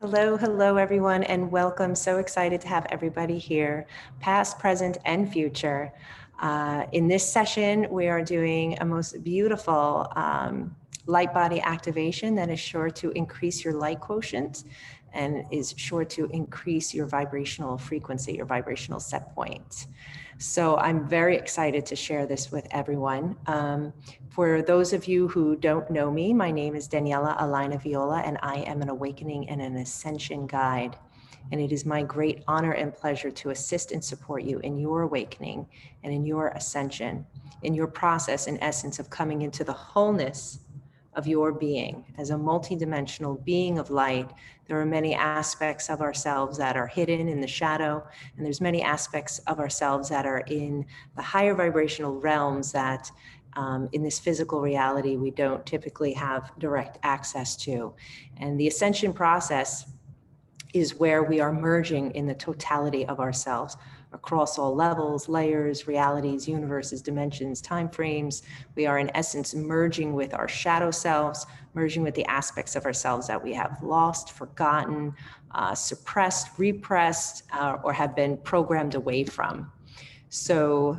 Hello, hello everyone, and welcome. So excited to have everybody here, past, present, and future. In this session, we are doing a most beautiful light body activation that is sure to increase your light quotient and is sure to increase your vibrational frequency, your vibrational set point. So I'm very excited to share this with everyone. For those of you who don't know me, my name is Daniela Alina Viola, and I am an awakening and an ascension guide. And it is my great honor and pleasure to assist and support you in your awakening and in your ascension, in your process, in essence, of coming into the wholeness of your being. As a multidimensional being of light, there are many aspects of ourselves that are hidden in the shadow, and there's many aspects of ourselves that are in the higher vibrational realms that in this physical reality we don't typically have direct access to. And the ascension process is where we are merging in the totality of ourselves across all levels, layers, realities, universes, dimensions, time frames. We are in essence merging with our shadow selves, merging with the aspects of ourselves that we have lost, forgotten, suppressed, repressed, or have been programmed away from. So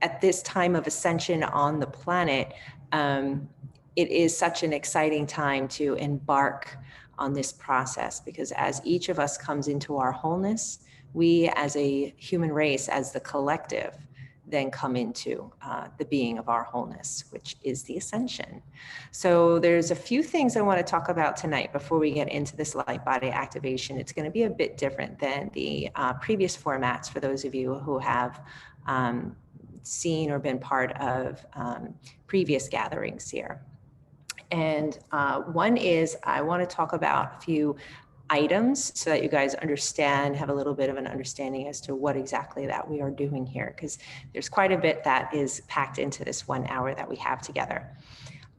at this time of ascension on the planet, it is such an exciting time to embark on this process, because as each of us comes into our wholeness, we as a human race, as the collective, then come into the being of our wholeness, which is the ascension. So there's a few things I want to talk about tonight before we get into this light body activation. It's going to be a bit different than the previous formats for those of you who have seen or been part of previous gatherings here. And one is I want to talk about a few items so that you guys understand, have a little bit of an understanding as to what exactly that we are doing here, because there's quite a bit that is packed into this 1 hour that we have together.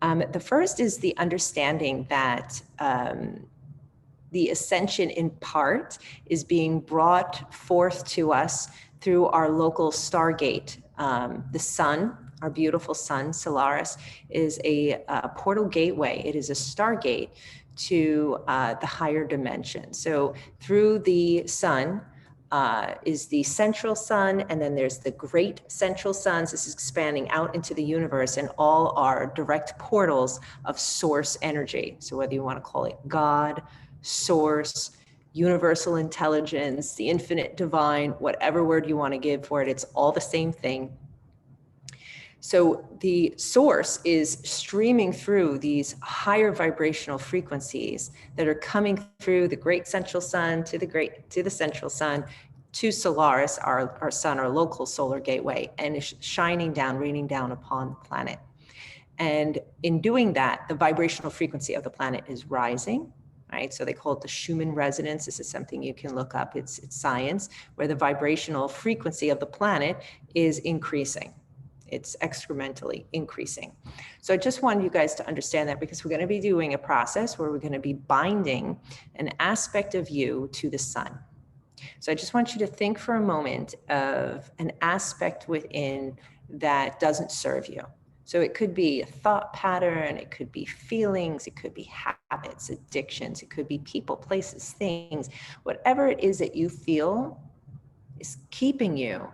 The first is the understanding that the ascension in part is being brought forth to us through our local stargate. The sun, our beautiful sun, Solaris, is a portal gateway. It is a stargate to the higher dimension. So through the sun is the central sun, and then there's the great central suns. This is expanding out into the universe, and all are direct portals of source energy. So whether you want to call it God, source, universal intelligence, the infinite divine, whatever word you want to give for it, it's all the same thing. So the source is streaming through these higher vibrational frequencies that are coming through the great central sun to the central sun, to Solaris, our sun, our local solar gateway, and is shining down, raining down upon the planet. And in doing that, the vibrational frequency of the planet is rising. Right? So they call it the Schumann resonance. This is something you can look up. It's science, where the vibrational frequency of the planet is increasing. It's excrementally increasing. So I just wanted you guys to understand that, because we're going to be doing a process where we're going to be binding an aspect of you to the sun. So I just want you to think for a moment of an aspect within that doesn't serve you. So it could be a thought pattern, it could be feelings, it could be habits, addictions, it could be people, places, things, whatever it is that you feel is keeping you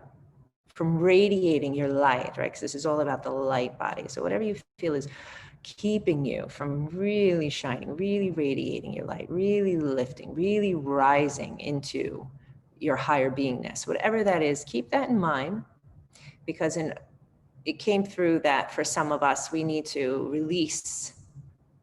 from radiating your light, right? Because this is all about the light body. So whatever you feel is keeping you from really shining, really radiating your light, really lifting, really rising into your higher beingness, whatever that is, keep that in mind, because it came through that for some of us, we need to release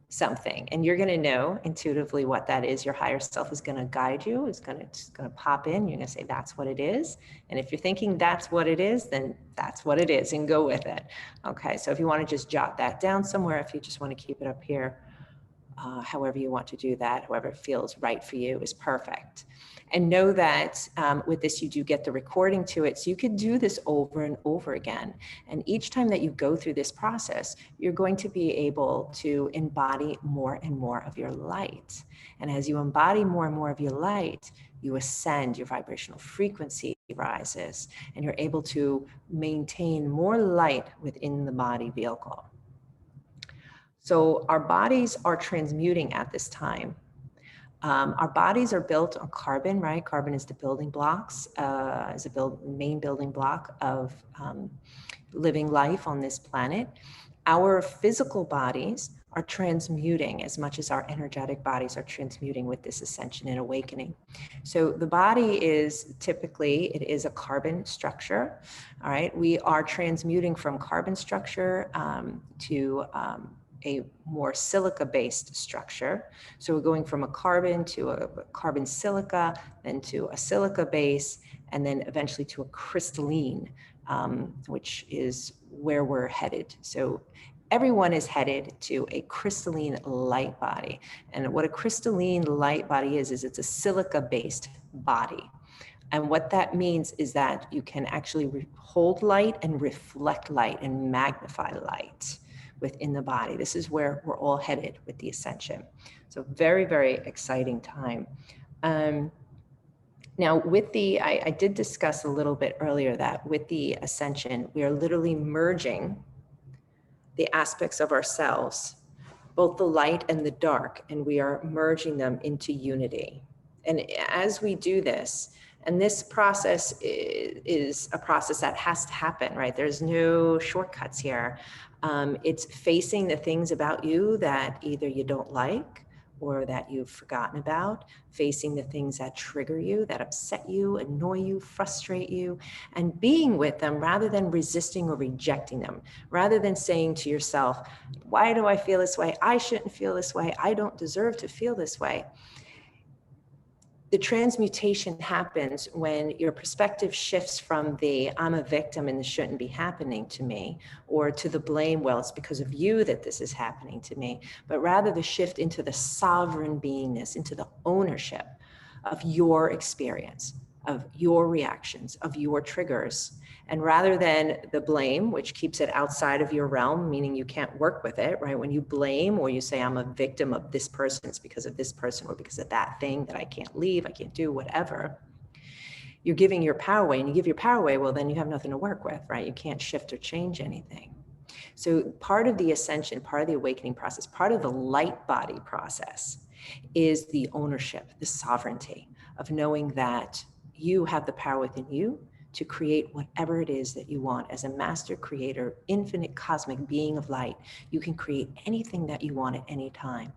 something, and you're going to know intuitively what that is. Your higher self is going to guide you. It's going to pop in. You're going to say, that's what it is. And if you're thinking that's what it is, then that's what it is, and go with it. Okay. So if you want to just jot that down somewhere, if you just want to keep it up here, however you want to do that, however it feels right for you is perfect. And know that with this, you do get the recording to it. So you could do this over and over again. And each time that you go through this process, you're going to be able to embody more and more of your light. And as you embody more and more of your light, you ascend, your vibrational frequency rises, and you're able to maintain more light within the body vehicle. So our bodies are transmuting at this time. Our bodies are built on carbon, right? Carbon is the building blocks, is a main building block of living life on this planet. Our physical bodies are transmuting as much as our energetic bodies are transmuting with this ascension and awakening. So the body is typically, it is a carbon structure, all right? We are transmuting from carbon structure to a more silica-based structure. So we're going from a carbon to a carbon silica, then to a silica base, and then eventually to a crystalline, which is where we're headed. So everyone is headed to a crystalline light body. And what a crystalline light body is it's a silica-based body. And what that means is that you can actually hold light and reflect light and magnify light within the body. This is where we're all headed with the ascension. So very, very exciting time. Now with the, I did discuss a little bit earlier that with the ascension, we are literally merging the aspects of ourselves, both the light and the dark, and we are merging them into unity. And as we do this, and this process is a process that has to happen, right? There's no shortcuts here. It's facing the things about you that either you don't like or that you've forgotten about, facing the things that trigger you, that upset you, annoy you, frustrate you, and being with them rather than resisting or rejecting them, rather than saying to yourself, why do I feel this way? I shouldn't feel this way. I don't deserve to feel this way. The transmutation happens when your perspective shifts from the I'm a victim and this shouldn't be happening to me, or to the blame, well, it's because of you that this is happening to me, but rather the shift into the sovereign beingness, into the ownership of your experience, of your reactions, of your triggers. And rather than the blame, which keeps it outside of your realm, meaning you can't work with it, right? When you blame or you say, I'm a victim of this person, it's because of this person or because of that thing that I can't leave, I can't do, whatever. You're giving your power away, and you give your power away, well, then you have nothing to work with, right? You can't shift or change anything. So part of the ascension, part of the awakening process, part of the light body process is the ownership, the sovereignty of knowing that you have the power within you to create whatever it is that you want. As a master creator, infinite cosmic being of light, you can create anything that you want at any time.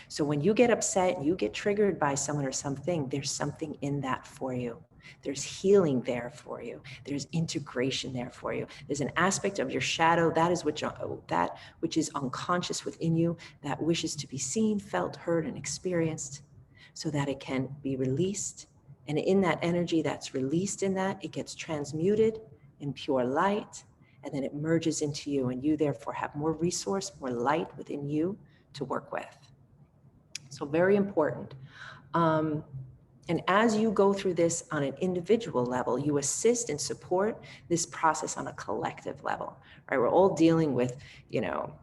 So when you get upset, you get triggered by someone or something, there's something in that for you. There's healing there for you. There's integration there for you. There's an aspect of your shadow that which is unconscious within you, that wishes to be seen, felt, heard, and experienced so that it can be released. And in that energy that's released in that, it gets transmuted in pure light, and then it merges into you, and you therefore have more resource, more light within you to work with. So very important. And as you go through this on an individual level, you assist and support this process on a collective level, right? We're all dealing with,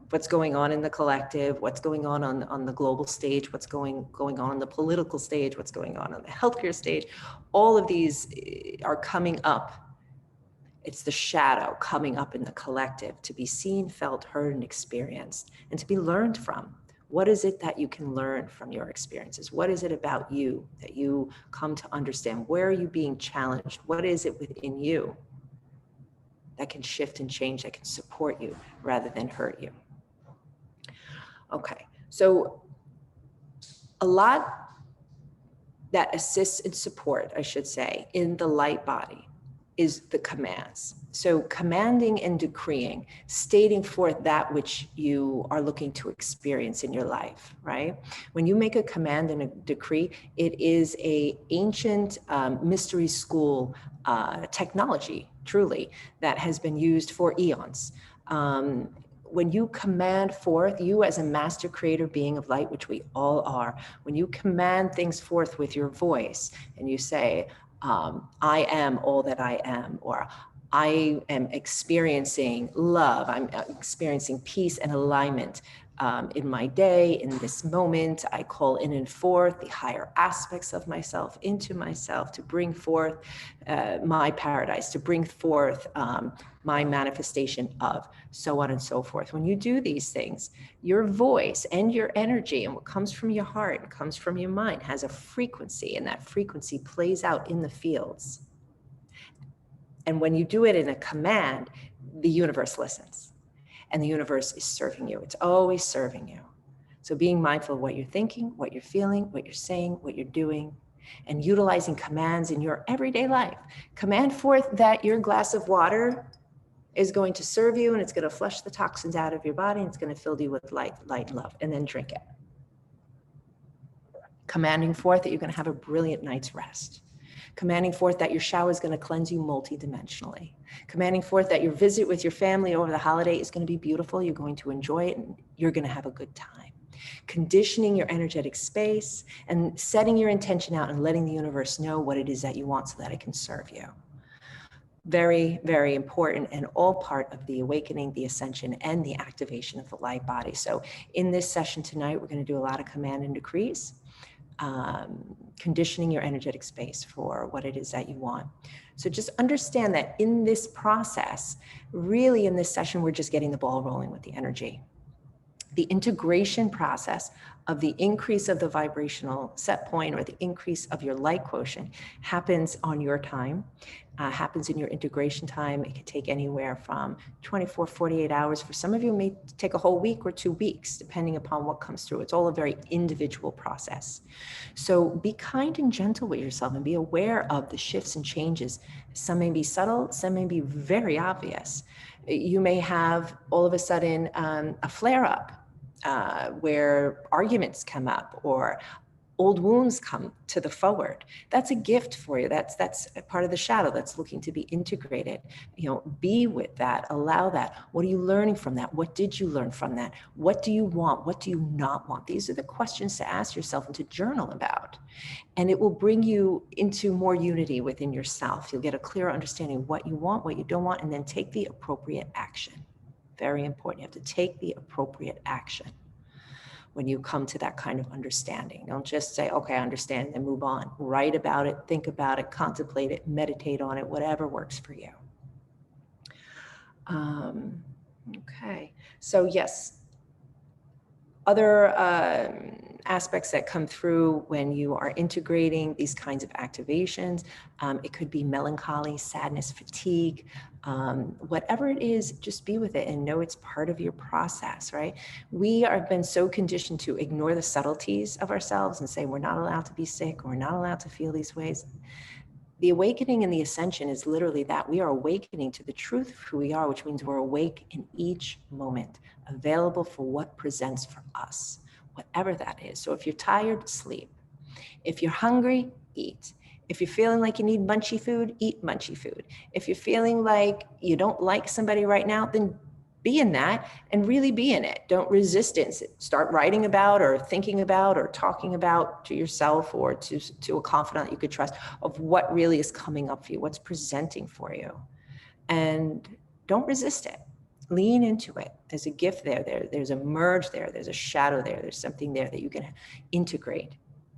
what's going on in the collective, what's going on the global stage, what's going on the political stage, what's going on the healthcare stage. All of these are coming up. It's the shadow coming up in the collective to be seen, felt, heard, and experienced, and to be learned from. What is it that you can learn from your experiences? What is it about you that you come to understand? Where are you being challenged? What is it within you that can shift and change, that can support you rather than hurt you? Okay, so a lot that assists and support, I should say, in the light body is the commands. So commanding and decreeing, stating forth that which you are looking to experience in your life, right? When you make a command and a decree, it is an ancient mystery school technology, truly, that has been used for eons. When you command forth, you as a master creator being of light, which we all are, when you command things forth with your voice and you say, I am all that I am, or I am experiencing love, I'm experiencing peace and alignment in my day, in this moment. I call in and forth the higher aspects of myself into myself to bring forth my paradise, to bring forth my manifestation of, so on and so forth. When you do these things, your voice and your energy and what comes from your heart and comes from your mind has a frequency, and that frequency plays out in the fields. And when you do it in a command, the universe listens, and the universe is serving you. It's always serving you. So being mindful of what you're thinking, what you're feeling, what you're saying, what you're doing, and utilizing commands in your everyday life. Command forth that your glass of water is going to serve you, and it's going to flush the toxins out of your body, and it's going to fill you with light and love, and then drink it. Commanding forth that you're going to have a brilliant night's rest. Commanding forth that your shower is going to cleanse you multidimensionally. Commanding forth that your visit with your family over the holiday is going to be beautiful. You're going to enjoy it, and you're going to have a good time. Conditioning your energetic space and setting your intention out and letting the universe know what it is that you want so that it can serve you. Very, very important, and all part of the awakening, the ascension, and the activation of the light body. So in this session tonight, we're going to do a lot of command and decrees, conditioning your energetic space for what it is that you want. So just understand that in this process, really in this session, we're just getting the ball rolling with the energy. The integration process of the increase of the vibrational set point or the increase of your light quotient happens on your time, happens in your integration time. It could take anywhere from 24, 48 hours. For some of you, it may take a whole week or 2 weeks, depending upon what comes through. It's all a very individual process. So be kind and gentle with yourself and be aware of the shifts and changes. Some may be subtle, some may be very obvious. You may have all of a sudden a flare-up where arguments come up or old wounds come to the forward. That's a gift for you. That's a part of the shadow that's looking to be integrated. You know, be with that, allow that. What are you learning from that? What did you learn from that? What do you want? What do you not want? These are the questions to ask yourself and to journal about. And it will bring you into more unity within yourself. You'll get a clearer understanding of what you want, what you don't want, and then take the appropriate action. Very important. You have to take the appropriate action when you come to that kind of understanding. Don't just say, okay, I understand, and move on. Write about it, think about it, contemplate it, meditate on it, whatever works for you. Okay, so yes, other aspects that come through when you are integrating these kinds of activations, it could be melancholy, sadness, fatigue, whatever it is, just be with it and know it's part of your process, right? We have been so conditioned to ignore the subtleties of ourselves and say we're not allowed to be sick or we're not allowed to feel these ways. The awakening and the ascension is literally that. We are awakening to the truth of who we are, which means we're awake in each moment, available for what presents for us, whatever that is. So if you're tired, sleep. If you're hungry, eat. If you're feeling like you need munchy food, eat munchy food. If you're feeling like you don't like somebody right now, then be in that and really be in it. Don't resist it. Start writing about or thinking about or talking about to yourself or to a confidant you could trust of what really is coming up for you, what's presenting for you. And don't resist it. Lean into it. There's a gift there. There's a merge there. There's a shadow there. There's something there that you can integrate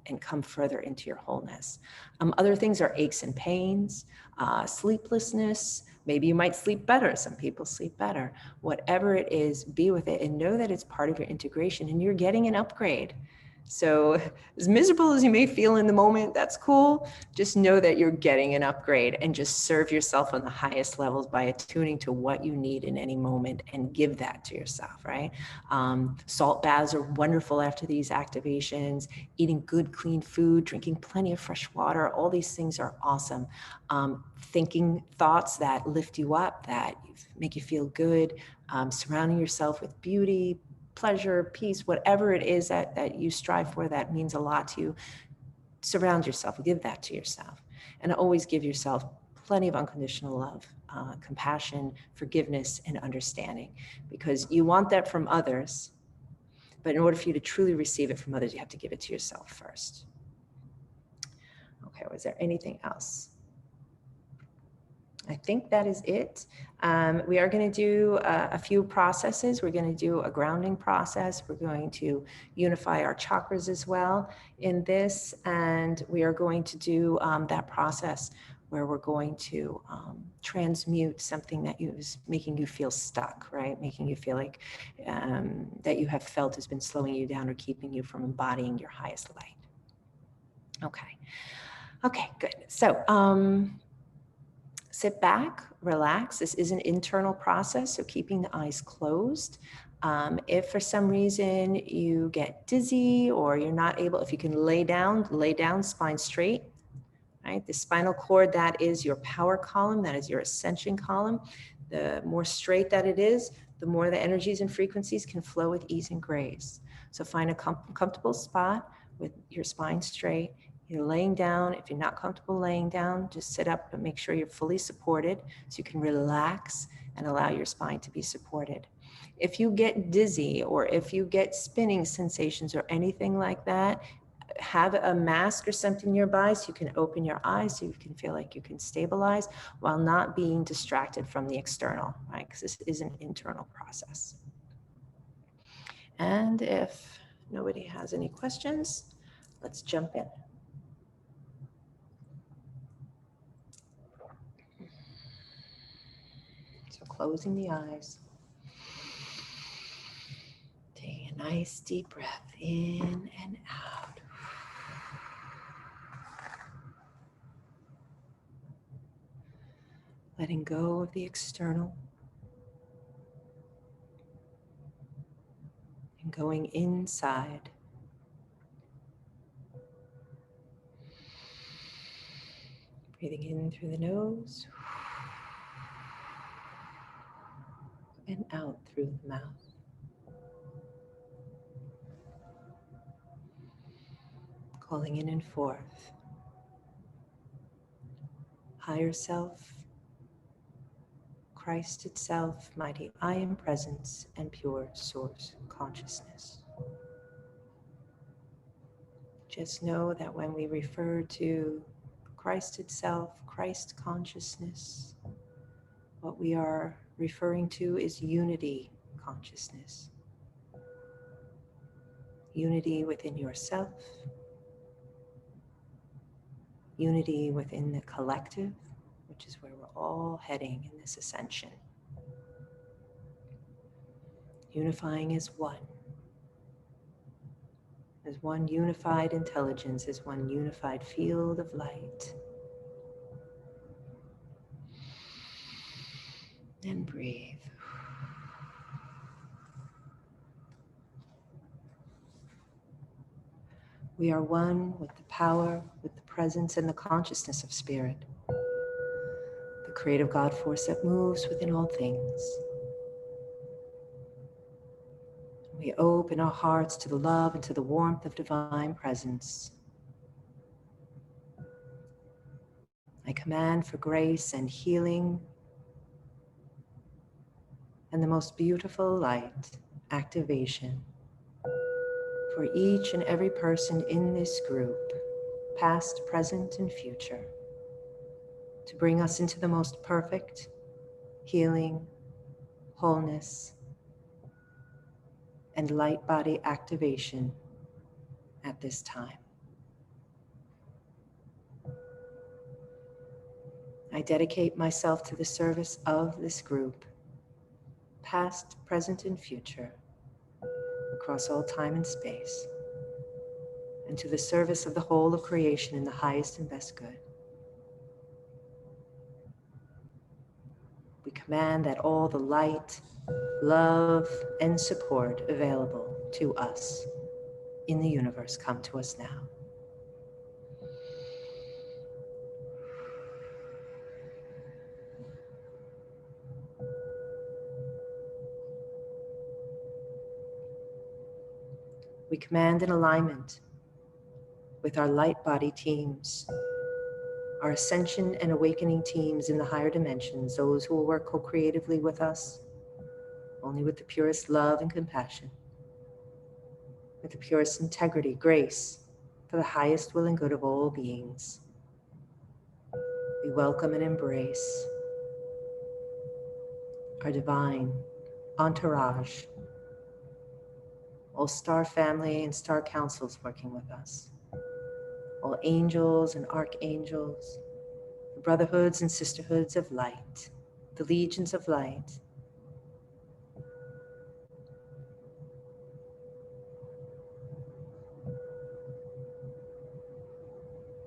and come further into your wholeness. Other things are aches and pains, sleeplessness. Maybe you might sleep better. Some people sleep better. Whatever it is, be with it and know that it's part of your integration and you're getting an upgrade. So as miserable as you may feel in the moment, that's cool. Just know that you're getting an upgrade and just serve yourself on the highest levels by attuning to what you need in any moment and give that to yourself, right? Salt baths are wonderful after these activations. Eating good, clean food, drinking plenty of fresh water, all these things are awesome. Thinking thoughts that lift you up, that make you feel good, surrounding yourself with beauty, pleasure, peace, whatever it is that you strive for that means a lot to you, surround yourself, give that to yourself. And always give yourself plenty of unconditional love, compassion, forgiveness, and understanding, because you want that from others, but in order for you to truly receive it from others, you have to give it to yourself first. Okay, was there anything else? I think that is it. We are going to do a few processes. We're going to do a grounding process. We're going to unify our chakras as well in this. And we are going to do that process where we're going to transmute something that is making you feel stuck, right? Making you feel like that you have felt has been slowing you down or keeping you from embodying your highest light. Okay. Okay, good. So sit back, relax. This is an internal process, so keeping the eyes closed. If for some reason you get dizzy or you're not able, if you can lay down, spine straight, right? The spinal cord, that is your power column, that is your ascension column. The more straight that it is, the more the energies and frequencies can flow with ease and grace. So find a comfortable spot with your spine straight. You're laying down. If you're not comfortable laying down, just sit up and make sure you're fully supported so you can relax and allow your spine to be supported. If you get dizzy or if you get spinning sensations or anything like that, have a mask or something nearby so you can open your eyes so you can feel like you can stabilize while not being distracted from the external, right? Because this is an internal process. And if nobody has any questions, let's jump in. So closing the eyes. Taking a nice deep breath in and out. Letting go of the external. And going inside. Breathing in through the nose. And out through the mouth. Calling in and forth. Higher self, Christ itself, mighty I am presence and pure source consciousness. Just know that when we refer to Christ itself, Christ consciousness, what we are referring to is unity consciousness. Unity within yourself, unity within the collective, which is where we're all heading in this ascension. Unifying as one. As one unified intelligence, as one unified field of light. And breathe. We are one with the power, with the presence and the consciousness of Spirit, the creative God force that moves within all things. We open our hearts to the love and to the warmth of divine presence. I command for grace and healing and the most beautiful light activation for each and every person in this group, past, present, and future, to bring us into the most perfect healing, wholeness, and light body activation at this time. I dedicate myself to the service of this group, past, present, and future, across all time and space, and to the service of the whole of creation in the highest and best good. We command that all the light, love, and support available to us in the universe come to us now. We command an alignment with our light body teams, our ascension and awakening teams in the higher dimensions, those who will work co-creatively with us, only with the purest love and compassion, with the purest integrity, grace, for the highest will and good of all beings. We welcome and embrace our divine entourage, all star family and star councils working with us, all angels and archangels, the brotherhoods and sisterhoods of light, the legions of light.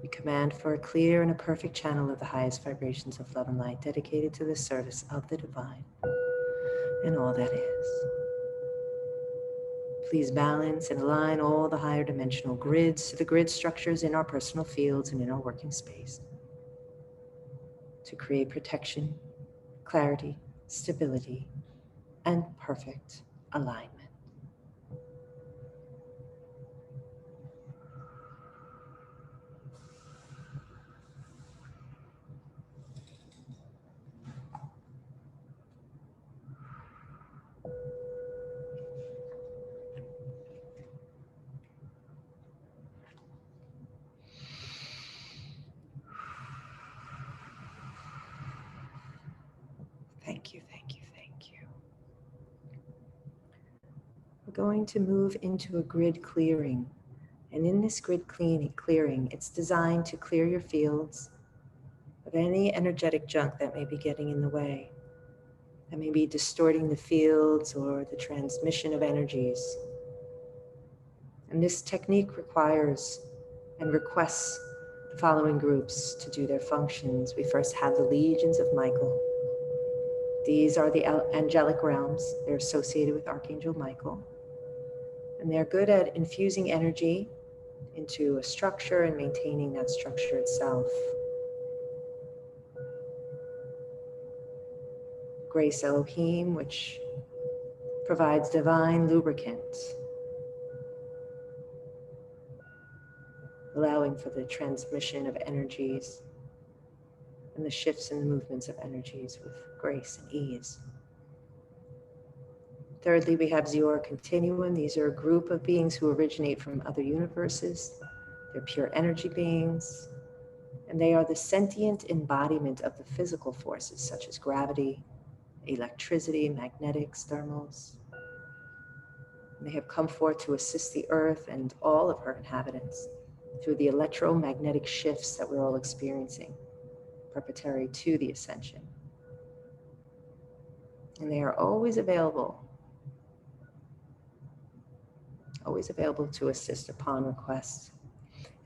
We command for a clear and a perfect channel of the highest vibrations of love and light dedicated to the service of the divine and all that is. Please balance and align all the higher dimensional grids to the grid structures in our personal fields and in our working space to create protection, clarity, stability, and perfect alignment. Thank you, thank you, thank you. We're going to move into a grid clearing. And in this grid clearing, it's designed to clear your fields of any energetic junk that may be getting in the way, that may be distorting the fields or the transmission of energies. And this technique requires and requests the following groups to do their functions. We first have the legions of Michael. These are the angelic realms. They're associated with Archangel Michael. And they're good at infusing energy into a structure and maintaining that structure itself. Grace Elohim, which provides divine lubricant, allowing for the transmission of energies and the shifts and the movements of energies with grace and ease. Thirdly, we have Zior Continuum. These are a group of beings who originate from other universes. They're pure energy beings, and they are the sentient embodiment of the physical forces such as gravity, electricity, magnetics, thermals. And they have come forth to assist the earth and all of her inhabitants through the electromagnetic shifts that we're all experiencing, preparatory to the ascension. And they are always available to assist upon request.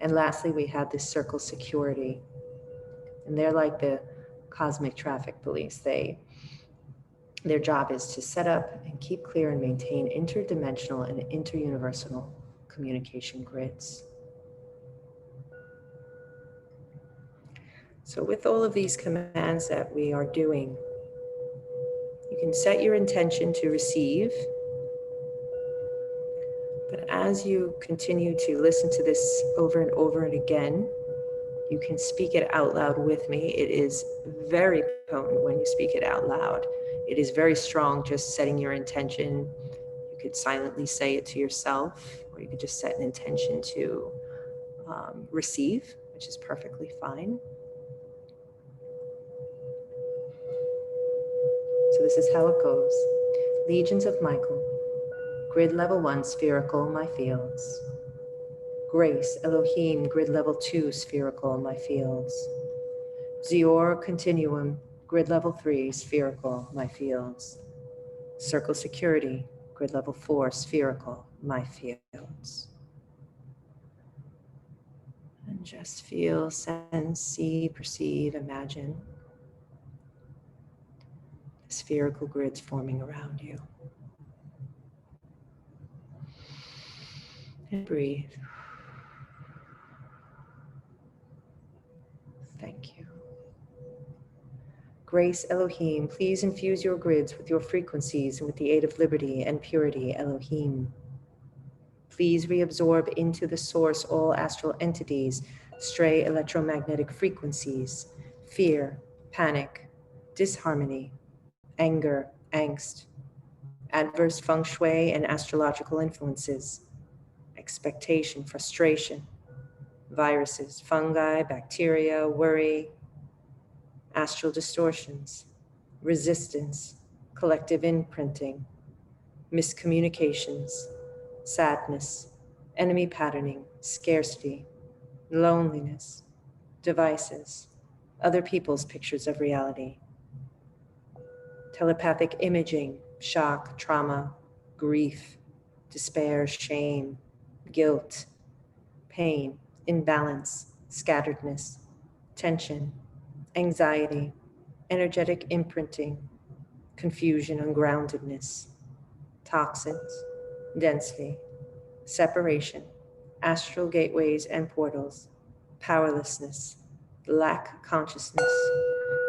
And lastly, we have this circle security. And they're like the cosmic traffic police. Their job is to set up and keep clear and maintain interdimensional and interuniversal communication grids. So with all of these commands that we are doing, you can set your intention to receive. But as you continue to listen to this over and over and again, you can speak it out loud with me. It is very potent when you speak it out loud. It is very strong just setting your intention. You could silently say it to yourself, or you could just set an intention to receive, which is perfectly fine. So this is how it goes. Legions of Michael. Grid level 1, spherical, my fields. Grace, Elohim, grid level 2, spherical, my fields. Zior, continuum, grid level 3, spherical, my fields. Circle security, grid level 4, spherical, my fields. And just feel, sense, see, perceive, imagine the spherical grids forming around you. And breathe. Thank you. Grace Elohim, please infuse your grids with your frequencies and with the aid of liberty and purity, Elohim. Please reabsorb into the source all astral entities, stray electromagnetic frequencies, fear, panic, disharmony, anger, angst, adverse feng shui and astrological influences, expectation, frustration, viruses, fungi, bacteria, worry, astral distortions, resistance, collective imprinting, miscommunications, sadness, enemy patterning, scarcity, loneliness, devices, other people's pictures of reality, telepathic imaging, shock, trauma, grief, despair, shame, guilt, pain, imbalance, scatteredness, tension, anxiety, energetic imprinting, confusion, ungroundedness, toxins, density, separation, astral gateways and portals, powerlessness, lack consciousness,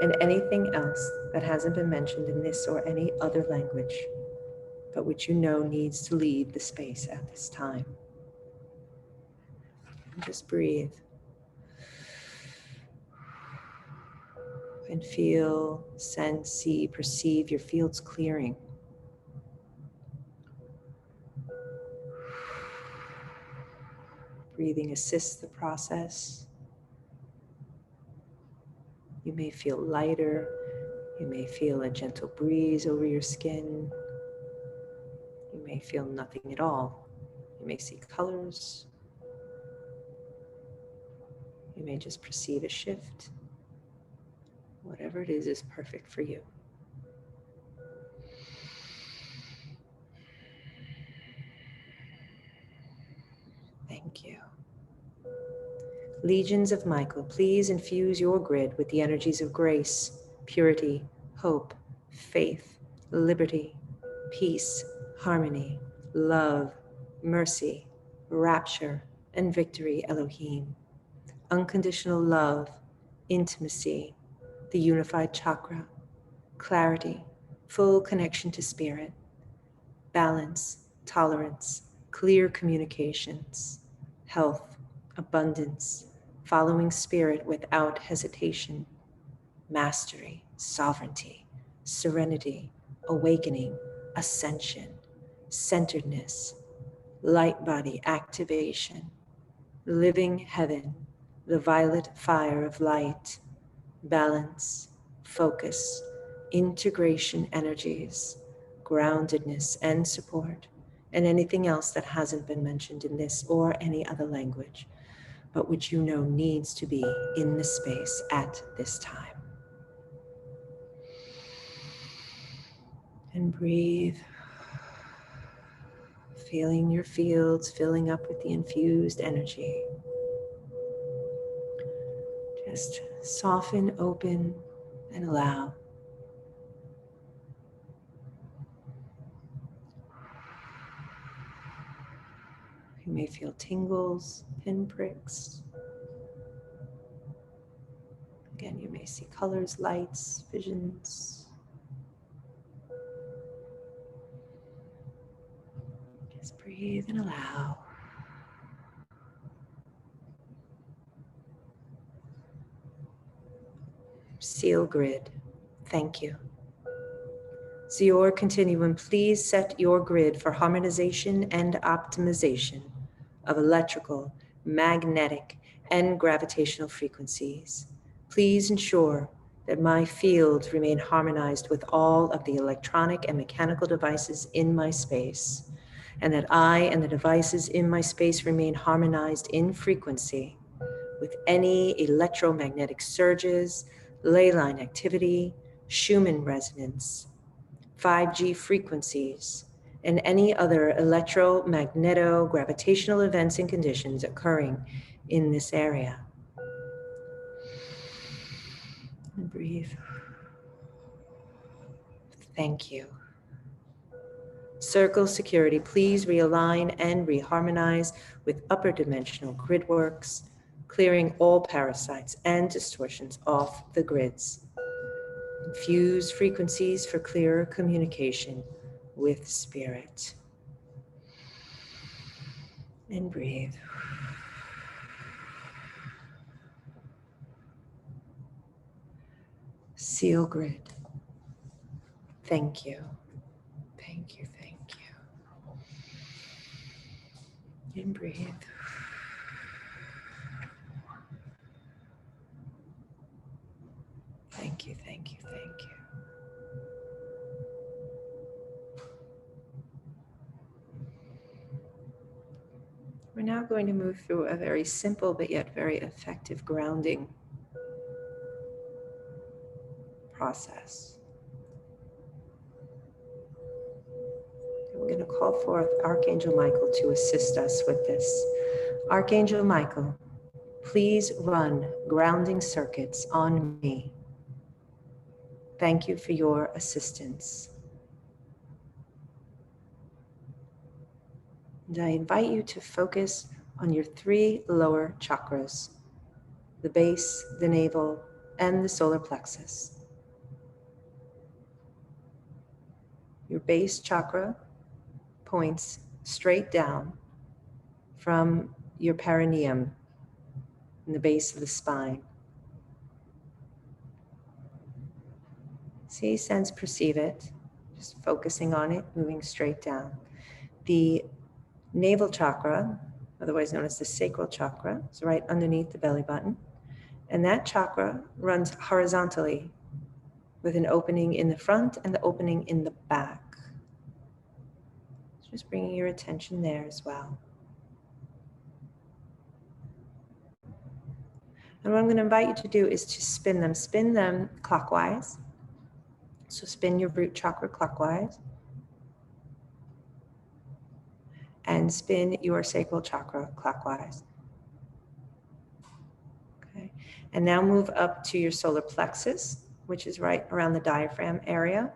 and anything else that hasn't been mentioned in this or any other language, but which you know needs to leave the space at this time. And just breathe. And feel, sense, see, perceive your fields clearing. Breathing assists the process. You may feel lighter. You may feel a gentle breeze over your skin. You may feel nothing at all. You may see colors. You may just perceive a shift. Whatever it is perfect for you. Thank you. Legions of Michael, please infuse your grid with the energies of grace, purity, hope, faith, liberty, peace, harmony, love, mercy, rapture, and victory, Elohim. Unconditional love, intimacy, the unified chakra, clarity, full connection to spirit, balance, tolerance, clear communications, health, abundance, following spirit without hesitation, mastery, sovereignty, serenity, awakening, ascension, centeredness, light body activation, living heaven, the violet fire of light, balance, focus, integration energies, groundedness and support, and anything else that hasn't been mentioned in this or any other language, but which you know needs to be in the space at this time. And breathe, feeling your fields filling up with the infused energy. Just soften, open, and allow. You may feel tingles, pinpricks. Again, you may see colors, lights, visions. Just breathe and allow. Seal grid. Thank you. Zior Continuum, please set your grid for harmonization and optimization of electrical, magnetic, and gravitational frequencies. Please ensure that my fields remain harmonized with all of the electronic and mechanical devices in my space, and that I and the devices in my space remain harmonized in frequency with any electromagnetic surges, ley line activity, Schumann resonance, 5G frequencies, and any other electromagneto-gravitational events and conditions occurring in this area. And breathe. Thank you. Circle security, please realign and reharmonize with upper dimensional grid works, clearing all parasites and distortions off the grids. Infuse frequencies for clearer communication with spirit. And breathe. Seal grid. Thank you. Thank you, thank you. And breathe. Thank you, thank you, thank you. We're now going to move through a very simple but yet very effective grounding. process. And we're going to call forth Archangel Michael to assist us with this. Archangel Michael, please run grounding circuits on me. Thank you for your assistance. And I invite you to focus on your 3 lower chakras, the base, the navel, and the solar plexus. Your base chakra points straight down from your perineum in the base of the spine. See, sense, perceive it, just focusing on it, moving straight down. The navel chakra, otherwise known as the sacral chakra, is right underneath the belly button. And that chakra runs horizontally with an opening in the front and the opening in the back. Just bringing your attention there as well. And what I'm going to invite you to do is to spin them clockwise. So spin your root chakra clockwise. And spin your sacral chakra clockwise. Okay. And now move up to your solar plexus, which is right around the diaphragm area.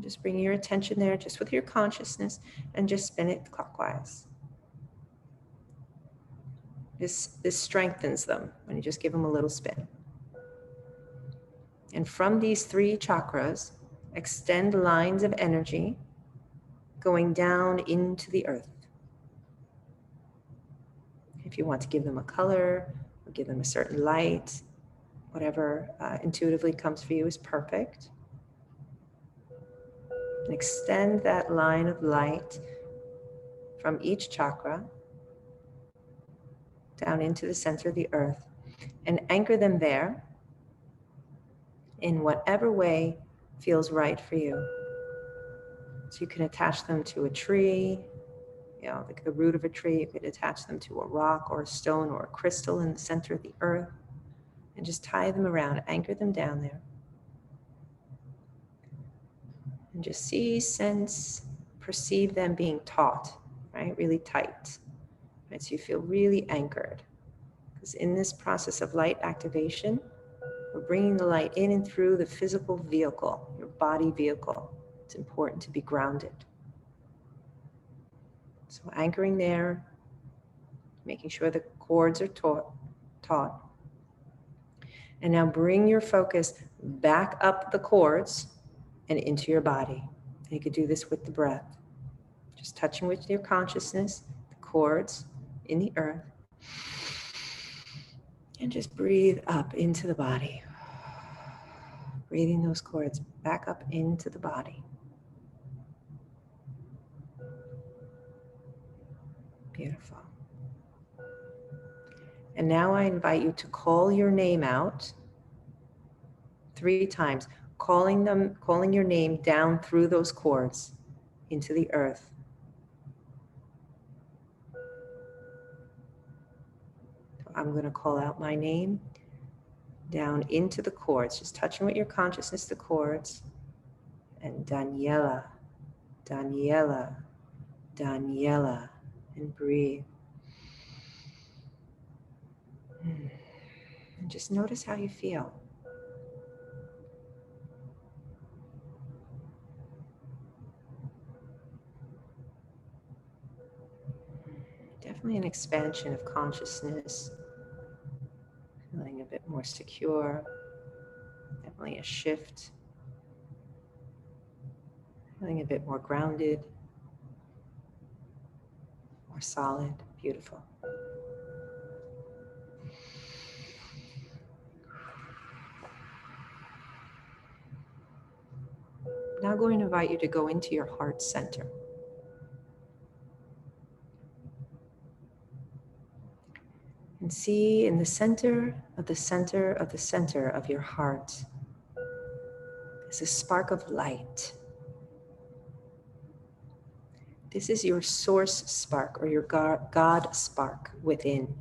Just bring your attention there, just with your consciousness, and just spin it clockwise. This strengthens them when you just give them a little spin. And from these 3 chakras, extend lines of energy going down into the earth. If you want to give them a color, or give them a certain light, whatever intuitively comes for you is perfect. And extend that line of light from each chakra down into the center of the earth and anchor them there in whatever way feels right for you. So you can attach them to a tree, like the root of a tree. You could attach them to a rock or a stone or a crystal in the center of the earth and just tie them around, anchor them down there. And just see, sense, perceive them being taut, right? Really tight, right? So you feel really anchored. Because in this process of light activation, we're bringing the light in and through the physical vehicle, your body vehicle. It's important to be grounded. So anchoring there, making sure the cords are taut. And now bring your focus back up the cords and into your body. And you could do this with the breath. Just touching with your consciousness, the cords in the earth. And just breathe up into the body. Breathing those cords back up into the body. Beautiful. And now I invite you to call your name out 3 times, calling your name down through those cords into the earth. So I'm going to call out my name down into the cords, just touching with your consciousness the cords. And Daniela, Daniela, Daniela, and breathe. And just notice how you feel. Definitely an expansion of consciousness, feeling a bit more secure, definitely a shift, feeling a bit more grounded, more solid, beautiful. Now I'm going to invite you to go into your heart center. And see in the center of the center of the center of your heart is a spark of light. This is your source spark or your God spark within.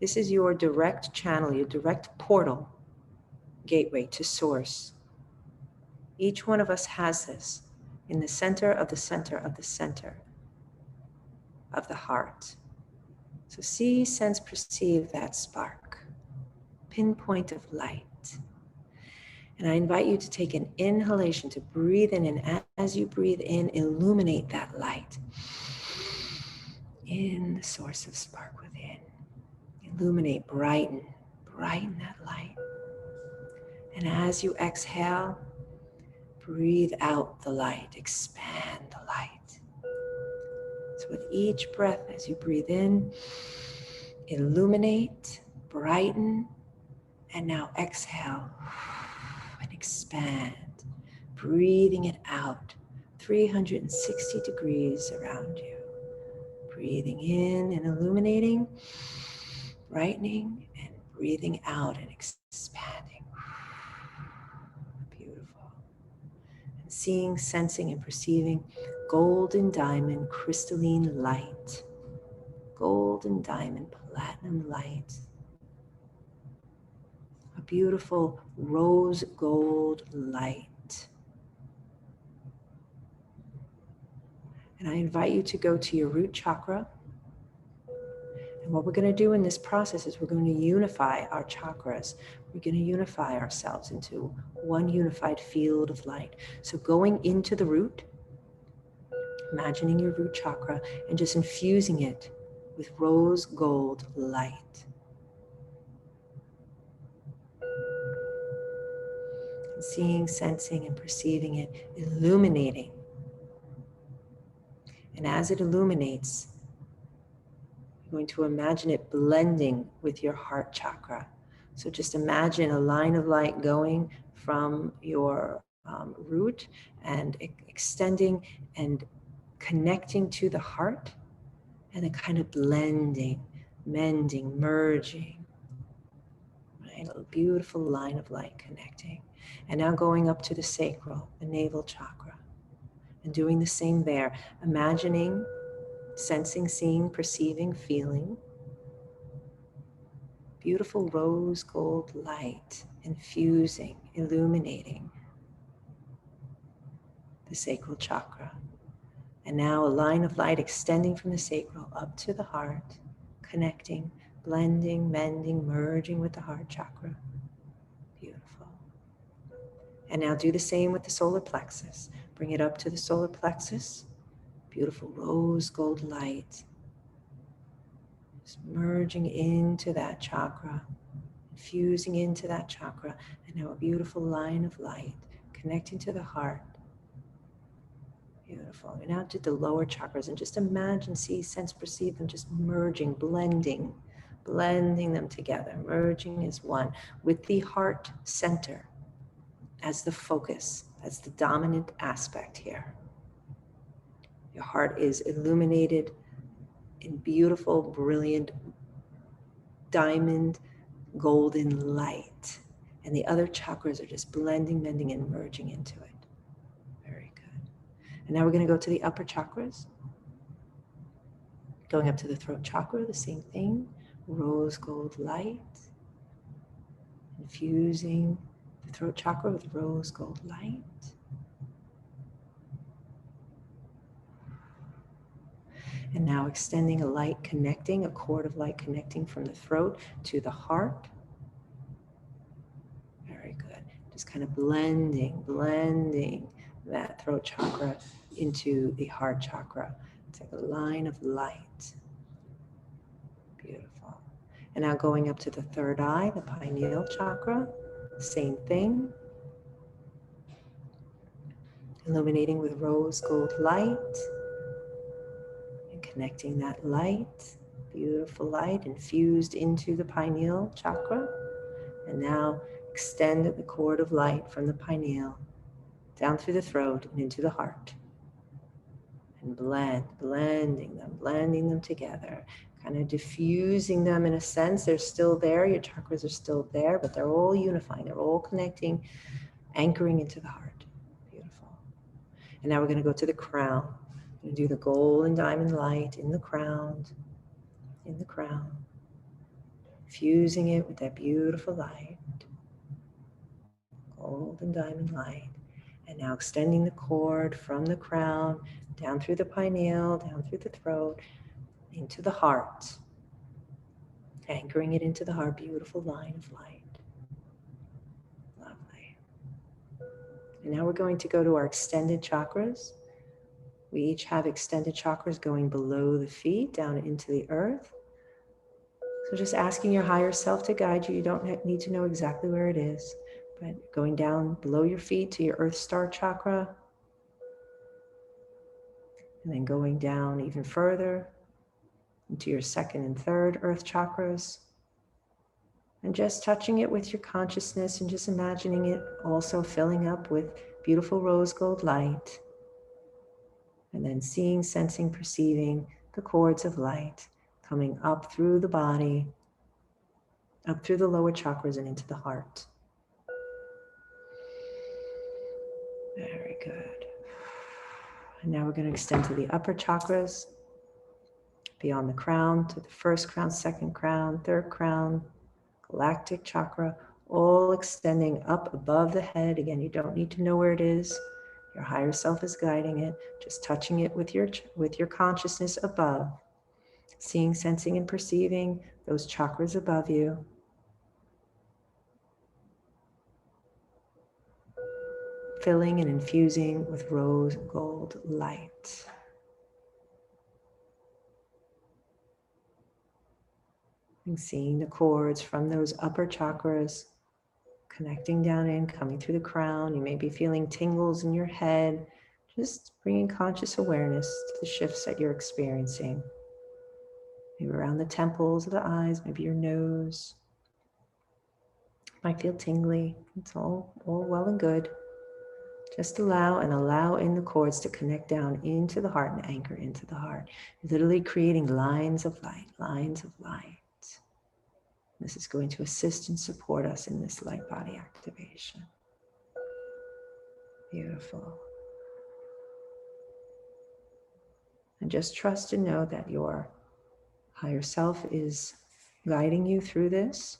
This is your direct channel, your direct portal, gateway to source. Each one of us has this in the center of the center of the center of the heart. So see, sense, perceive that spark, pinpoint of light. And I invite you to take an inhalation, to breathe in, and as you breathe in, illuminate that light in the source of spark within. Illuminate, brighten that light. And as you exhale, breathe out the light, expand the light. So with each breath, as you breathe in, illuminate, brighten, and now exhale and expand, breathing it out 360 degrees around you. Breathing in and illuminating, brightening, and breathing out and expanding. Beautiful. And seeing, sensing, and perceiving golden diamond crystalline light. Golden diamond platinum light. A beautiful rose gold light. And I invite you to go to your root chakra. And what we're going to do in this process is we're going to unify our chakras. We're going to unify ourselves into one unified field of light. So going into the root, imagining your root chakra and just infusing it with rose gold light. And seeing, sensing, and perceiving it, illuminating. And as it illuminates, you're going to imagine it blending with your heart chakra. So just imagine a line of light going from your root and extending and connecting to the heart, and then kind of blending, mending, merging. Right? A beautiful line of light connecting. And now going up to the sacral, the navel chakra, and doing the same there, imagining, sensing, seeing, perceiving, feeling beautiful rose gold light infusing, illuminating the sacral chakra. And now a line of light extending from the sacral up to the heart, connecting, blending, mending, merging with the heart chakra. Beautiful. And now do the same with the solar plexus. Bring it up to the solar plexus. Beautiful rose gold light. Just merging into that chakra, infusing into that chakra. And now a beautiful line of light connecting to the heart. Beautiful. And now to the lower chakras, and just imagine, see, sense, perceive them just merging, blending them together, merging as one with the heart center as the focus, as the dominant aspect here. Your heart is illuminated in beautiful, brilliant, diamond, golden light. And the other chakras are just blending, mending, and merging into it. Very good. And now we're going to go to the upper chakras. Going up to the throat chakra, the same thing. Rose gold light. Infusing the throat chakra with rose gold light. And now extending a light connecting, a cord of light connecting from the throat to the heart. Very good. Just kind of blending that throat chakra into the heart chakra. It's like a line of light. Beautiful. And now going up to the third eye, the pineal chakra, same thing. Illuminating with rose gold light. And connecting that light, beautiful light, infused into the pineal chakra. And now extend the cord of light from the pineal down through the throat and into the heart. And blending them together, kind of diffusing them in a sense. They're still there, your chakras are still there, but they're all unifying, they're all connecting, anchoring into the heart. Beautiful. And now we're going to go to the crown. We're going to do the gold and diamond light in the crown, fusing it with that beautiful light, golden diamond light. And now extending the cord from the crown, down through the pineal, down through the throat, into the heart. Anchoring it into the heart, beautiful line of light. Lovely. And now we're going to go to our extended chakras. We each have extended chakras going below the feet, down into the earth. So just asking your higher self to guide you. You don't need to know exactly where it is, but going down below your feet to your earth star chakra, and then going down even further into your second and third earth chakras, and just touching it with your consciousness and just imagining it also filling up with beautiful rose gold light, and then seeing, sensing, perceiving the cords of light coming up through the body, up through the lower chakras and into the heart. Very good. And now we're going to extend to the upper chakras, beyond the crown, to the first crown, second crown, third crown, galactic chakra, all extending up above the head. Again, you don't need to know where it is. Your higher self is guiding it, just touching it with your consciousness above, seeing, sensing, and perceiving those chakras above you. Filling and infusing with rose gold light. And seeing the cords from those upper chakras connecting down in, coming through the crown. You may be feeling tingles in your head, just bringing conscious awareness to the shifts that you're experiencing. Maybe around the temples of the eyes, maybe your nose. Might feel tingly. It's all well and good. Just allow in the cords to connect down into the heart and anchor into the heart. Literally creating lines of light, lines of light. This is going to assist and support us in this light body activation. Beautiful. And just trust and know that your higher self is guiding you through this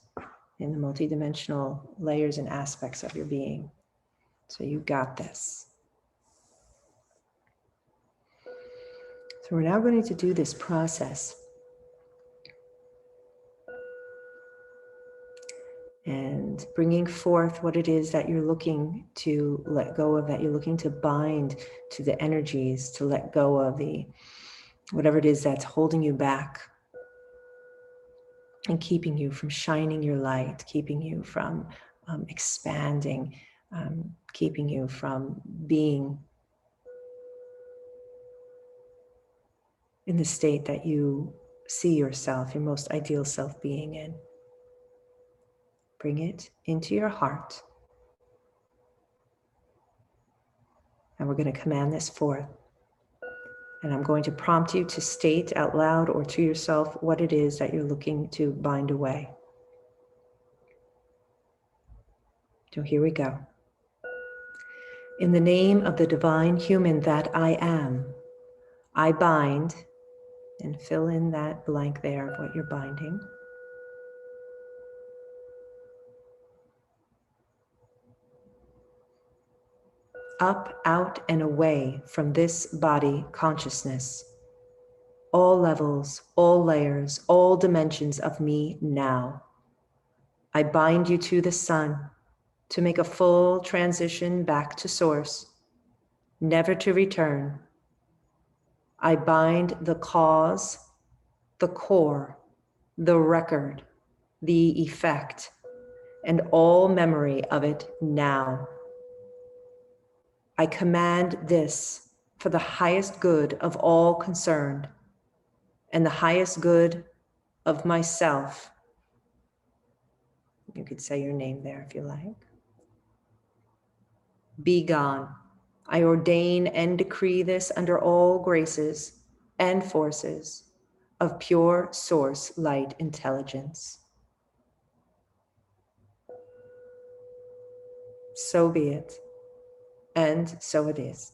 in the multidimensional layers and aspects of your being. So you got this. So we're now going to do this process. And bringing forth what it is that you're looking to let go of, that you're looking to bind to the energies, to let go of whatever it is that's holding you back and keeping you from shining your light, keeping you from expanding, keeping you from being in the state that you see yourself, your most ideal self being in. Bring it into your heart. And we're going to command this forth. And I'm going to prompt you to state out loud or to yourself what it is that you're looking to bind away. So here we go. In the name of the divine human that I am, I bind, and fill in that blank there of what you're binding. Up, out, and away from this body consciousness. All levels, all layers, all dimensions of me now. I bind you to the sun to make a full transition back to source, never to return. I bind the cause, the core, the record, the effect, and all memory of it now. I command this for the highest good of all concerned and the highest good of myself. You could say your name there if you like. Be gone. I ordain and decree this under all graces and forces of pure source light intelligence. So be it, and so it is.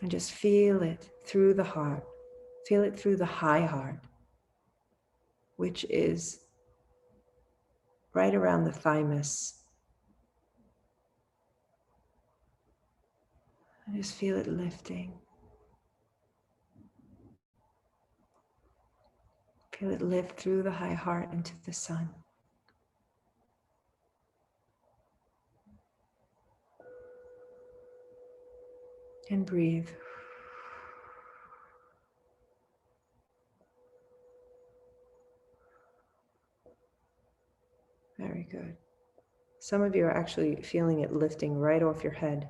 And just feel it through the heart. Feel it through the high heart, which is right around the thymus. And just feel it lifting. Feel it lift through the high heart into the sun. And breathe. Very good. Some of you are actually feeling it lifting right off your head.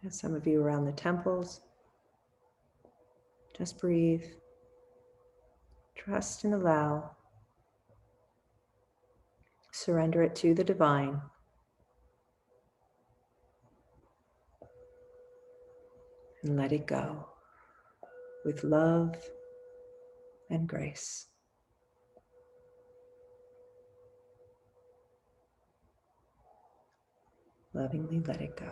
And some of you around the temples. Just breathe. Trust and allow. Surrender it to the divine. And let it go with love and grace. Lovingly let it go.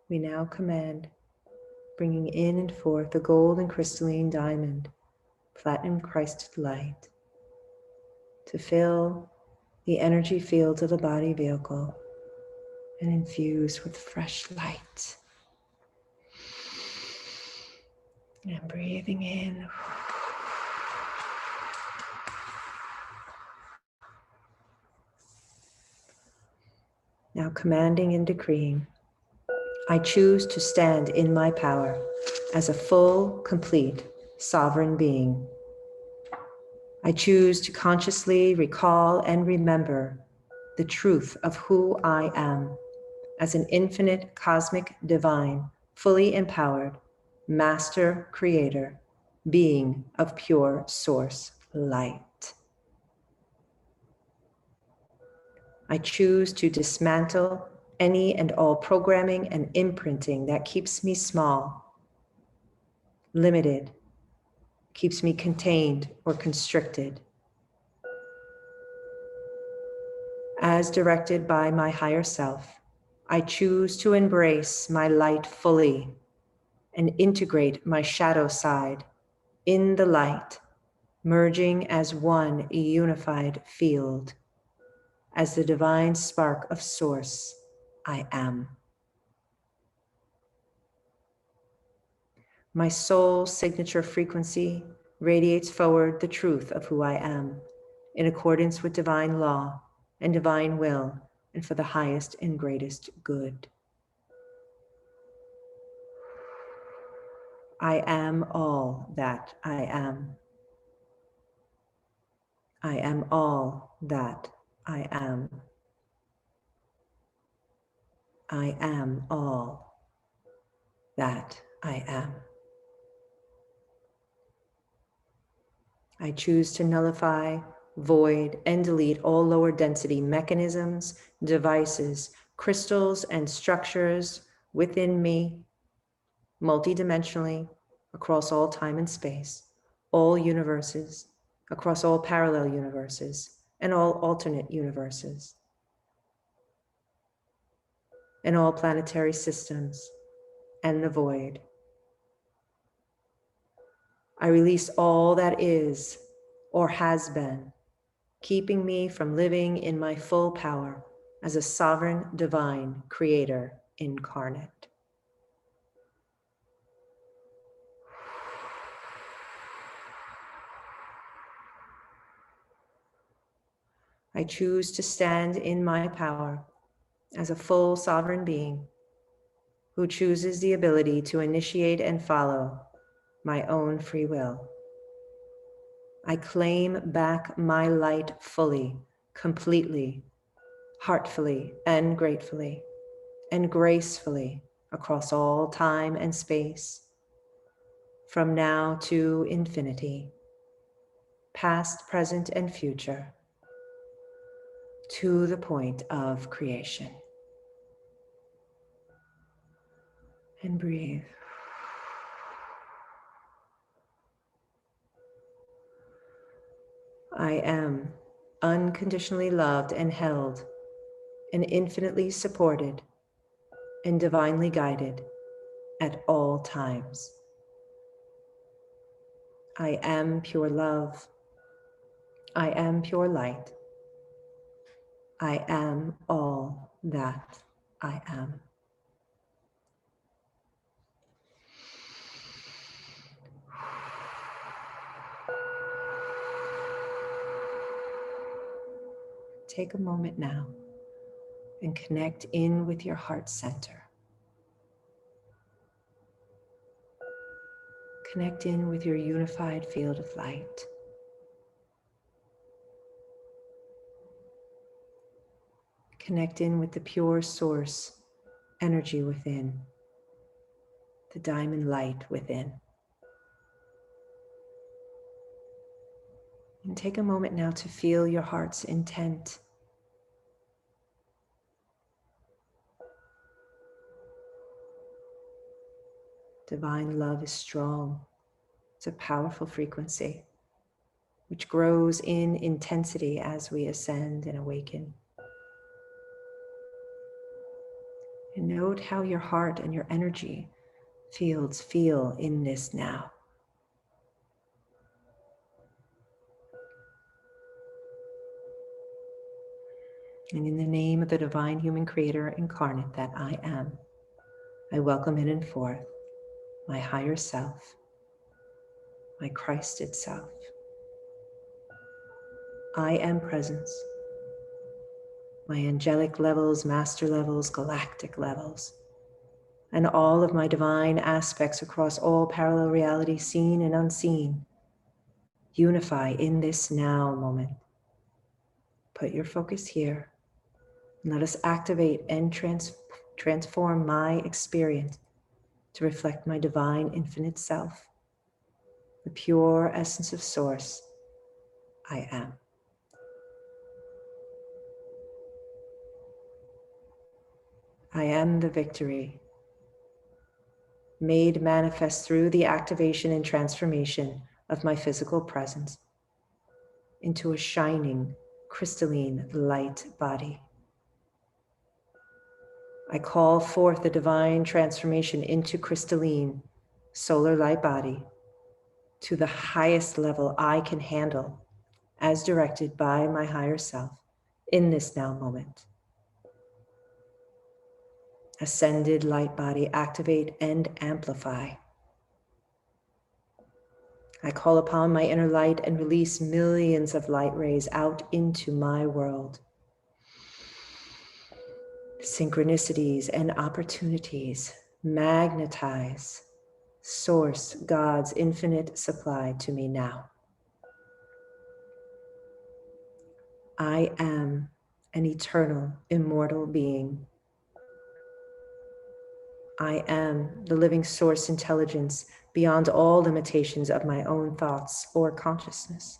We now command, bringing in and forth the gold and crystalline diamond, platinum Christ light, to fill the energy fields of the body vehicle and infuse with fresh light. And breathing in. Now commanding and decreeing, I choose to stand in my power as a full, complete, sovereign being. I choose to consciously recall and remember the truth of who I am as an infinite, cosmic, divine, fully empowered, master creator, being of pure source light. I choose to dismantle any and all programming and imprinting that keeps me small, limited, keeps me contained or constricted. As directed by my higher self, I choose to embrace my light fully and integrate my shadow side in the light, merging as one unified field. As the divine spark of source, I am. My soul signature frequency radiates forward the truth of who I am, in accordance with divine law and divine will, and for the highest and greatest good. I am all that I am. I am all that I am. I am all that I am. I choose to nullify, void, and delete all lower density mechanisms, devices, crystals, and structures within me, multidimensionally, across all time and space, all universes, across all parallel universes, and all alternate universes, and all planetary systems, and the void. I release all that is or has been, keeping me from living in my full power as a sovereign divine creator incarnate. I choose to stand in my power as a full sovereign being who chooses the ability to initiate and follow my own free will. I claim back my light fully, completely, heartfully, and gratefully, and gracefully across all time and space, from now to infinity, past, present, and future, to the point of creation. And breathe. I am unconditionally loved and held and infinitely supported and divinely guided at all times. I am pure love. I am pure light. I am all that I am. Take a moment now and connect in with your heart center. Connect in with your unified field of light. Connect in with the pure source energy within, the diamond light within. And take a moment now to feel your heart's intent. Divine love is strong. It's a powerful frequency which grows in intensity as we ascend and awaken. And note how your heart and your energy fields feel in this now. And in the name of the divine human creator incarnate that I am, I welcome in and forth my higher self, my Christed self. I am presence, my angelic levels, master levels, galactic levels, and all of my divine aspects across all parallel realities, seen and unseen, unify in this now moment. Put your focus here. And let us activate and transform my experience to reflect my divine infinite self, the pure essence of source I am. I am the victory, made manifest through the activation and transformation of my physical presence into a shining, crystalline light body. I call forth the divine transformation into crystalline, solar light body to the highest level I can handle as directed by my higher self in this now moment. Ascended light body, activate and amplify. I call upon my inner light and release millions of light rays out into my world. Synchronicities and opportunities magnetize, source God's infinite supply to me now. I am an eternal, immortal being. I am the living source intelligence beyond all limitations of my own thoughts or consciousness.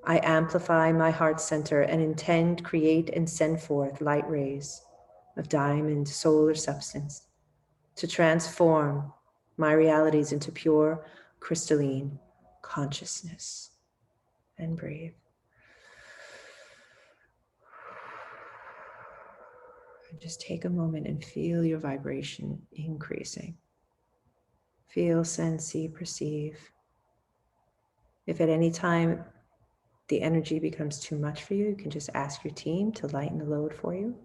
I amplify my heart center and intend, create, and send forth light rays of diamond solar substance to transform my realities into pure, crystalline consciousness. And breathe. And just take a moment and feel your vibration increasing. Feel, sense, see, perceive. If at any time the energy becomes too much for you, you can just ask your team to lighten the load for you.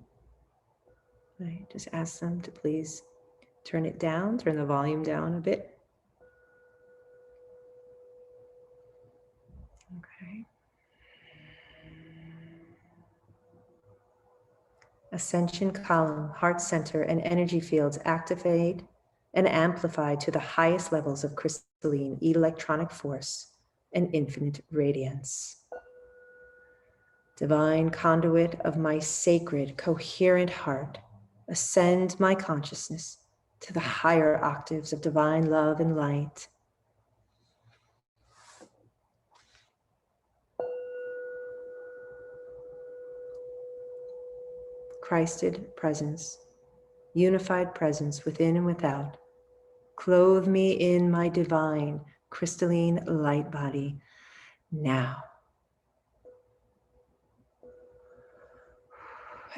Right? Just ask them to please turn it down, turn the volume down a bit. Okay. Ascension column, heart center, and energy fields activate and amplify to the highest levels of crystalline electronic force and infinite radiance. Divine conduit of my sacred, coherent heart, ascend my consciousness to the higher octaves of divine love and light. Christed presence, unified presence within and without, clothe me in my divine, crystalline light body. now.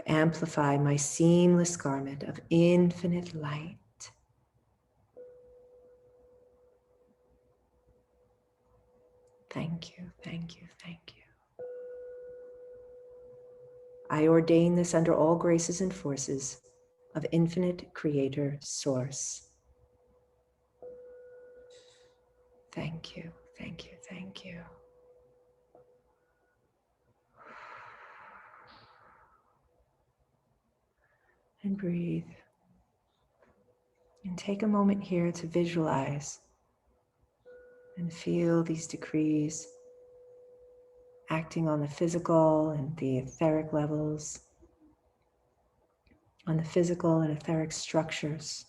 Amplify my seamless garment of infinite light. Thank you, thank you, thank you. I ordain this under all graces and forces of infinite creator source. Thank you, thank you, thank you. And breathe. And take a moment here to visualize and feel these decrees acting on the physical and the etheric levels, on the physical and etheric structures.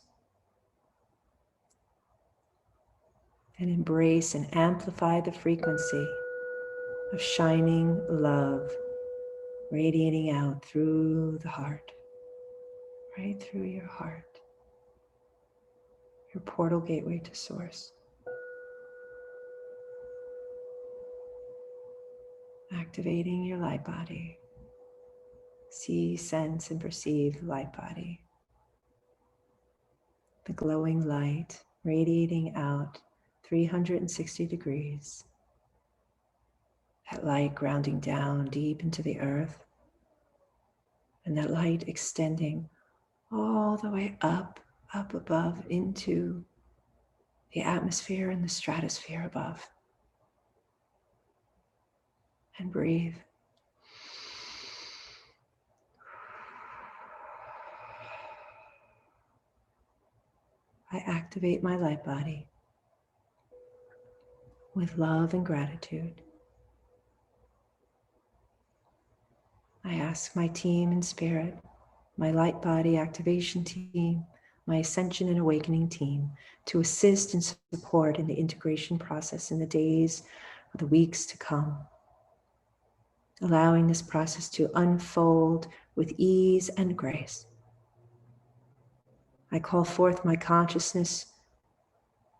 And embrace and amplify the frequency of shining love radiating out through the heart, right through your heart, your portal gateway to source. Activating your light body. See, sense, and perceive the light body. The glowing light radiating out 360 degrees. That light grounding down deep into the earth. And that light extending all the way up above into the atmosphere and the stratosphere above. And breathe. I activate my light body with love and gratitude. I ask my team in spirit, my light body activation team, my ascension and awakening team to assist and support in the integration process in the days or the weeks to come, allowing this process to unfold with ease and grace. I call forth my consciousness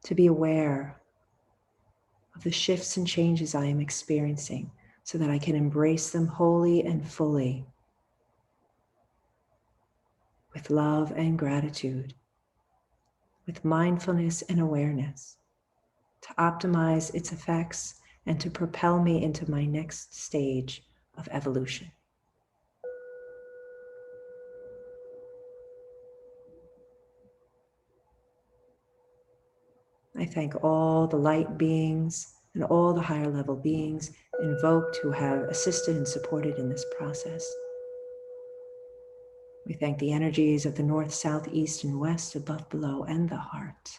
to be aware of the shifts and changes I am experiencing so that I can embrace them wholly and fully with love and gratitude, with mindfulness and awareness, to optimize its effects and to propel me into my next stage of evolution. I thank all the light beings and all the higher level beings invoked who have assisted and supported in this process. We thank the energies of the north, south, east, and west, above, below, and the heart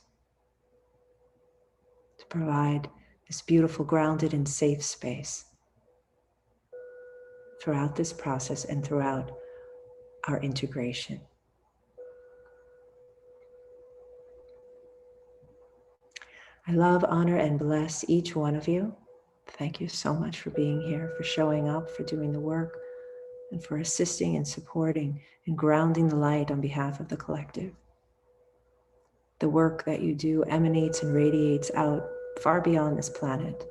to provide this beautiful, grounded, and safe space throughout this process and throughout our integration. I love, honor, and bless each one of you. Thank you so much for being here, for showing up, for doing the work, and for assisting and supporting and grounding the light on behalf of the collective. The work that you do emanates and radiates out far beyond this planet,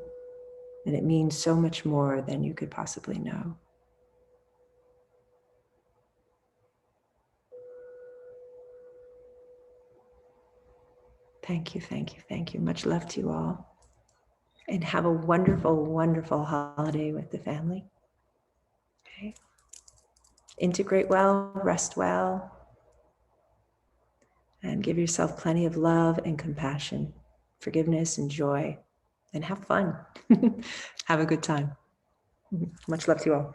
and it means so much more than you could possibly know. Thank you, thank you, thank you. Much love to you all. And have a wonderful, wonderful holiday with the family. Okay. Integrate well, rest well, and give yourself plenty of love and compassion, forgiveness and joy, and have fun. Have a good time. Much love to you all.